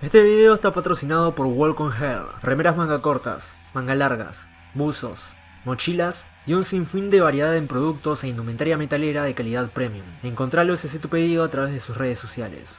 Este video está patrocinado por Walk on Hell, remeras manga cortas, manga largas, buzos, mochilas y un sinfín de variedad en productos e indumentaria metalera de calidad premium. Encontralos y haz tu pedido a través de sus redes sociales.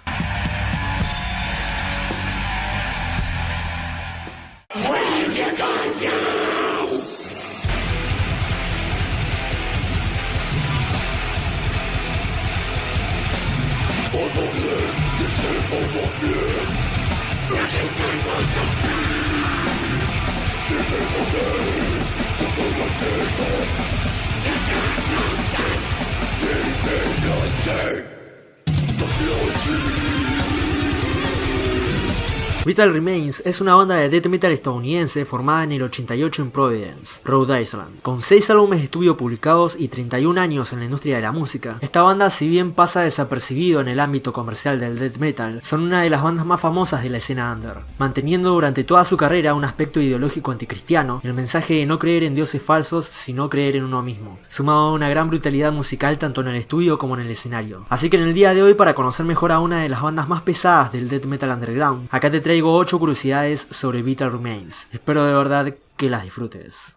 Vital Remains es una banda de death metal estadounidense formada en el 88 en Providence, Rhode Island. Con 6 álbumes de estudio publicados y 31 años en la industria de la música, esta banda, si bien pasa desapercibido en el ámbito comercial del death metal, son una de las bandas más famosas de la escena under, manteniendo durante toda su carrera un aspecto ideológico anticristiano, el mensaje de no creer en dioses falsos, sino creer en uno mismo, sumado a una gran brutalidad musical tanto en el estudio como en el escenario. Así que en el día de hoy, para conocer mejor a una de las bandas más pesadas del death metal underground, acá te traigo 8 curiosidades sobre Vital Remains. Espero de verdad que las disfrutes.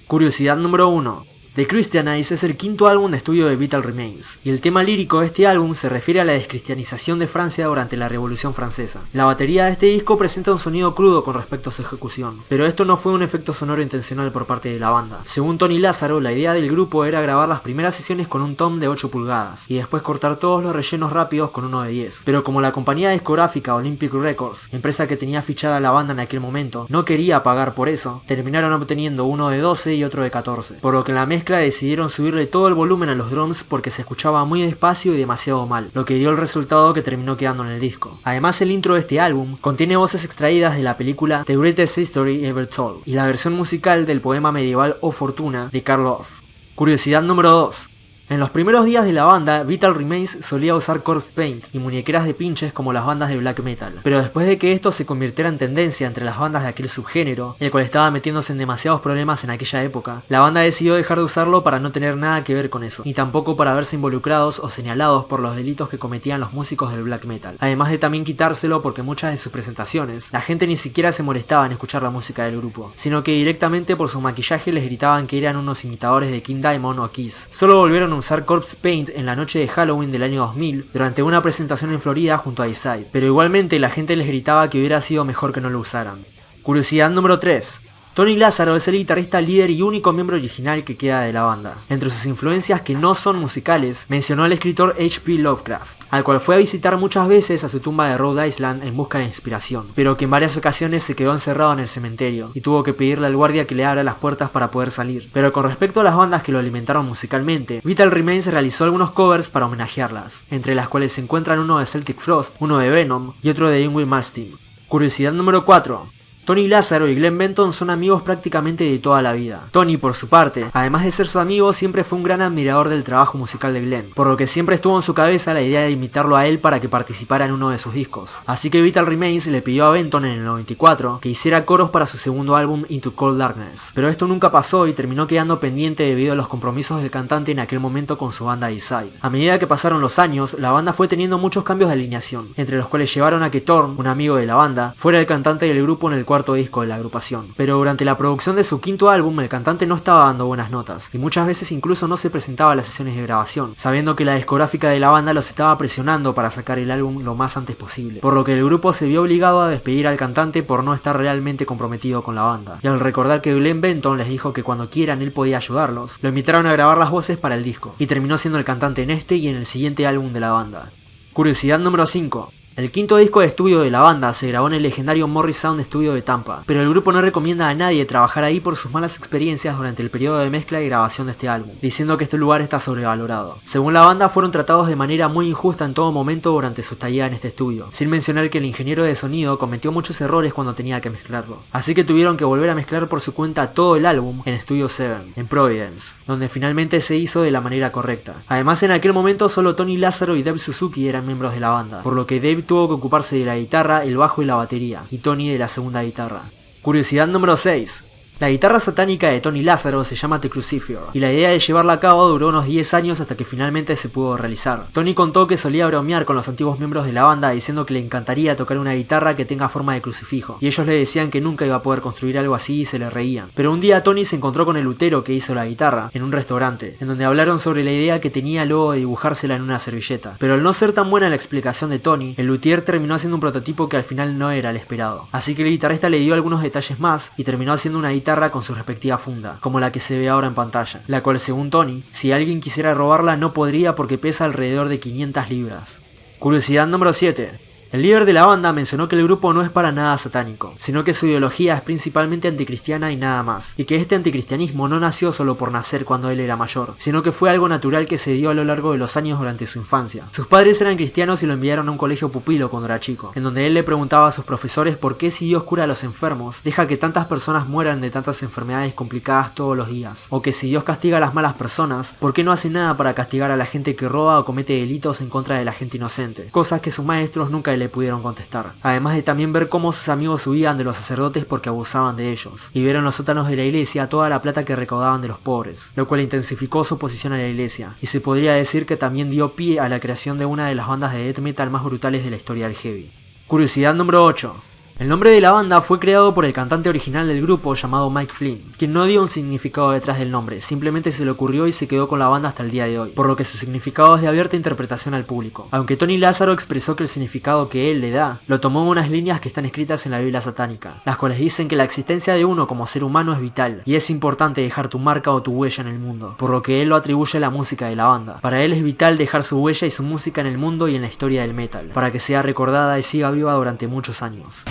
Curiosidad número 1. The Christianize es el quinto álbum de estudio de Vital Remains, y el tema lírico de este álbum se refiere a la descristianización de Francia durante la Revolución Francesa. La batería de este disco presenta un sonido crudo con respecto a su ejecución, pero esto no fue un efecto sonoro intencional por parte de la banda. Según Tony Lázaro, la idea del grupo era grabar las primeras sesiones con un tom de 8 pulgadas, y después cortar todos los rellenos rápidos con uno de 10. Pero como la compañía discográfica Olympic Records, empresa que tenía fichada a la banda en aquel momento, no quería pagar por eso, terminaron obteniendo uno de 12 y otro de 14, por lo que en la mezcla decidieron subirle todo el volumen a los drums porque se escuchaba muy despacio y demasiado mal, lo que dio el resultado que terminó quedando en el disco. Además, el intro de este álbum contiene voces extraídas de la película The Greatest History Ever Told y la versión musical del poema medieval O Fortuna de Karl Orff. Curiosidad número 2. En los primeros días de la banda, Vital Remains solía usar corpse paint y muñequeras de pinches como las bandas de black metal, pero después de que esto se convirtiera en tendencia entre las bandas de aquel subgénero, el cual estaba metiéndose en demasiados problemas en aquella época, la banda decidió dejar de usarlo para no tener nada que ver con eso, ni tampoco para verse involucrados o señalados por los delitos que cometían los músicos del black metal, además de también quitárselo porque muchas de sus presentaciones, la gente ni siquiera se molestaba en escuchar la música del grupo, sino que directamente por su maquillaje les gritaban que eran unos imitadores de King Diamond o Kiss. Solo volvieron a usar corpse paint en la noche de Halloween del año 2000 durante una presentación en Florida junto a Deicide, pero igualmente la gente les gritaba que hubiera sido mejor que no lo usaran. Curiosidad número 3. Tony Lázaro es el guitarrista líder y único miembro original que queda de la banda. Entre sus influencias que no son musicales, mencionó al escritor H.P. Lovecraft, al cual fue a visitar muchas veces a su tumba de Rhode Island en busca de inspiración, pero que en varias ocasiones se quedó encerrado en el cementerio y tuvo que pedirle al guardia que le abra las puertas para poder salir. Pero con respecto a las bandas que lo alimentaron musicalmente, Vital Remains realizó algunos covers para homenajearlas, entre las cuales se encuentran uno de Celtic Frost, uno de Venom y otro de Yngwie Malmsteen. Curiosidad número 4. Tony Lázaro y Glenn Benton son amigos prácticamente de toda la vida. Tony, por su parte, además de ser su amigo, siempre fue un gran admirador del trabajo musical de Glenn, por lo que siempre estuvo en su cabeza la idea de imitarlo a él para que participara en uno de sus discos. Así que Vital Remains le pidió a Benton en el 94 que hiciera coros para su segundo álbum Into Cold Darkness, pero esto nunca pasó y terminó quedando pendiente debido a los compromisos del cantante en aquel momento con su banda Deicide. A medida que pasaron los años, la banda fue teniendo muchos cambios de alineación, entre los cuales llevaron a que Thorn, un amigo de la banda, fuera el cantante del grupo en el cuarto disco de la agrupación. Pero durante la producción de su quinto álbum, el cantante no estaba dando buenas notas, y muchas veces incluso no se presentaba a las sesiones de grabación, sabiendo que la discográfica de la banda los estaba presionando para sacar el álbum lo más antes posible, por lo que el grupo se vio obligado a despedir al cantante por no estar realmente comprometido con la banda. Y al recordar que Glenn Benton les dijo que cuando quieran él podía ayudarlos, lo invitaron a grabar las voces para el disco, y terminó siendo el cantante en este y en el siguiente álbum de la banda. Curiosidad número 5. El quinto disco de estudio de la banda se grabó en el legendario Morris Sound Studio de Tampa, pero el grupo no recomienda a nadie trabajar ahí por sus malas experiencias durante el periodo de mezcla y grabación de este álbum, diciendo que este lugar está sobrevalorado. Según la banda, fueron tratados de manera muy injusta en todo momento durante su estadía en este estudio, sin mencionar que el ingeniero de sonido cometió muchos errores cuando tenía que mezclarlo, así que tuvieron que volver a mezclar por su cuenta todo el álbum en Studio 7, en Providence, donde finalmente se hizo de la manera correcta. Además, en aquel momento solo Tony Lázaro y Dave Suzuki eran miembros de la banda, por lo que Dave tuvo que ocuparse de la guitarra, el bajo y la batería, y Tony de la segunda guitarra. Curiosidad número 6. La guitarra satánica de Tony Lázaro se llama The Crucifier, y la idea de llevarla a cabo duró unos 10 años hasta que finalmente se pudo realizar. Tony contó que solía bromear con los antiguos miembros de la banda diciendo que le encantaría tocar una guitarra que tenga forma de crucifijo, y ellos le decían que nunca iba a poder construir algo así y se le reían. Pero un día Tony se encontró con el luthier que hizo la guitarra en un restaurante, en donde hablaron sobre la idea que tenía luego de dibujársela en una servilleta. Pero al no ser tan buena la explicación de Tony, el luthier terminó haciendo un prototipo que al final no era el esperado. Así que el guitarrista le dio algunos detalles más y terminó haciendo una guitarra con su respectiva funda, como la que se ve ahora en pantalla, la cual según Tony, si alguien quisiera robarla no podría porque pesa alrededor de 500 libras. Curiosidad número 7. El líder de la banda mencionó que el grupo no es para nada satánico, sino que su ideología es principalmente anticristiana y nada más, y que este anticristianismo no nació solo por nacer cuando él era mayor, sino que fue algo natural que se dio a lo largo de los años durante su infancia. Sus padres eran cristianos y lo enviaron a un colegio pupilo cuando era chico, en donde él le preguntaba a sus profesores por qué si Dios cura a los enfermos, deja que tantas personas mueran de tantas enfermedades complicadas todos los días, o que si Dios castiga a las malas personas, ¿por qué no hace nada para castigar a la gente que roba o comete delitos en contra de la gente inocente? Cosas que sus maestros nunca le pudieron contestar, además de también ver cómo sus amigos huían de los sacerdotes porque abusaban de ellos, y ver en los sótanos de la iglesia toda la plata que recaudaban de los pobres, lo cual intensificó su oposición a la iglesia, y se podría decir que también dio pie a la creación de una de las bandas de death metal más brutales de la historia del heavy. Curiosidad número 8. El nombre de la banda fue creado por el cantante original del grupo llamado Mike Flynn, quien no dio un significado detrás del nombre, simplemente se le ocurrió y se quedó con la banda hasta el día de hoy, por lo que su significado es de abierta interpretación al público. Aunque Tony Lázaro expresó que el significado que él le da, lo tomó de unas líneas que están escritas en la Biblia satánica, las cuales dicen que la existencia de uno como ser humano es vital, y es importante dejar tu marca o tu huella en el mundo, por lo que él lo atribuye a la música de la banda. Para él es vital dejar su huella y su música en el mundo y en la historia del metal, para que sea recordada y siga viva durante muchos años.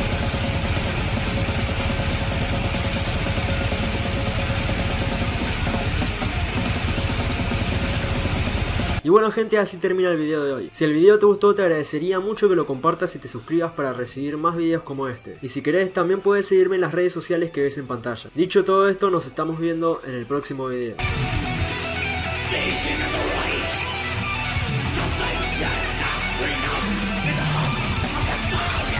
Y bueno gente, así termina el video de hoy. Si el video te gustó te agradecería mucho que lo compartas y te suscribas para recibir más videos como este. Y si querés también puedes seguirme en las redes sociales que ves en pantalla. Dicho todo esto, nos estamos viendo en el próximo video.